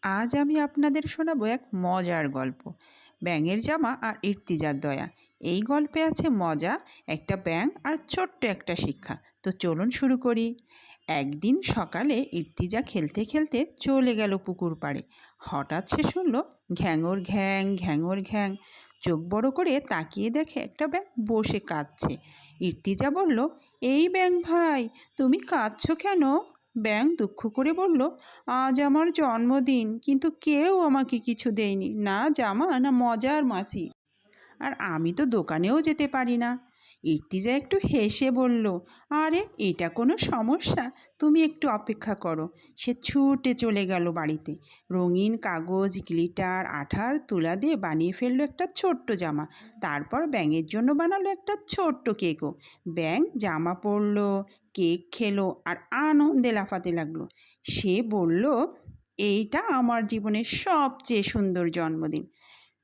আজ আমি আপনাদের শোনাবো এক মজার গল্প, ব্যাঙের জামা আর ইর্তিজার দয়া। এই গল্পে আছে মজা, একটা ব্যাঙ আর ছোট্ট একটা শিক্ষা। তো চলুন শুরু করি। একদিন সকালে ইর্তিজা খেলতে খেলতে চলে গেল পুকুর পাড়ে। হঠাৎ সে শুনল ঘ্যাঙর ঘ্যাং ঘ্যাঙর ঘ্যাং। চোখ বড় করে তাকিয়ে দেখে একটা ব্যাঙ বসে কাঁদছে। ইর্তিজা বলল, এই ব্যাঙ ভাই, তুমি কাঁদছো কেন? ব্যাঙ দুঃখ করে বলল, আজ আমার জন্মদিন, কিন্তু কেউ আমাকে কিছু দেয়নি, না জামা না মজার মাসি, আর আমি তো দোকানেও যেতে পারি না। ইর্তিজা একটু হেসে বলল, আরে এটা কোনো সমস্যা, তুমি একটু অপেক্ষা করো। সে ছুটে চলে গেল বাড়িতে। রঙিন কাগজ, গ্লিটার, আঠার তুলা দিয়ে বানিয়ে ফেললো একটা ছোট্ট জামা। তারপর ব্যাঙের জন্য বানালো একটা ছোট্ট কেকও। ব্যাঙ জামা পরলো, কেক খেলো আর আনন্দে লাফাতে লাগলো। সে বলল, এইটা আমার জীবনের সবচেয়ে সুন্দর জন্মদিন।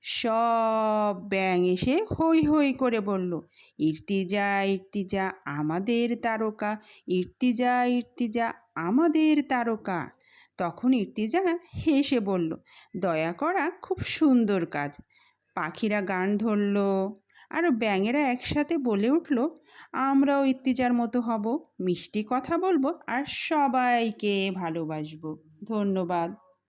সব ব্যাঙ এসে হৈ হৈ করে বলল, ইর্তিজা ইর্তিজা আমাদের তারকা, ইর্তিজা ইর্তিজা আমাদের তারকা। তখন ইর্তিজা হেসে বলল, দয়া করা খুব সুন্দর কাজ। পাখিরা গান ধরল আর ব্যাঙেরা একসাথে বলে উঠল, আমরাও ইর্তিজার মতো হব, মিষ্টি কথা বলবো আর সবাইকে ভালোবাসবো। ধন্যবাদ।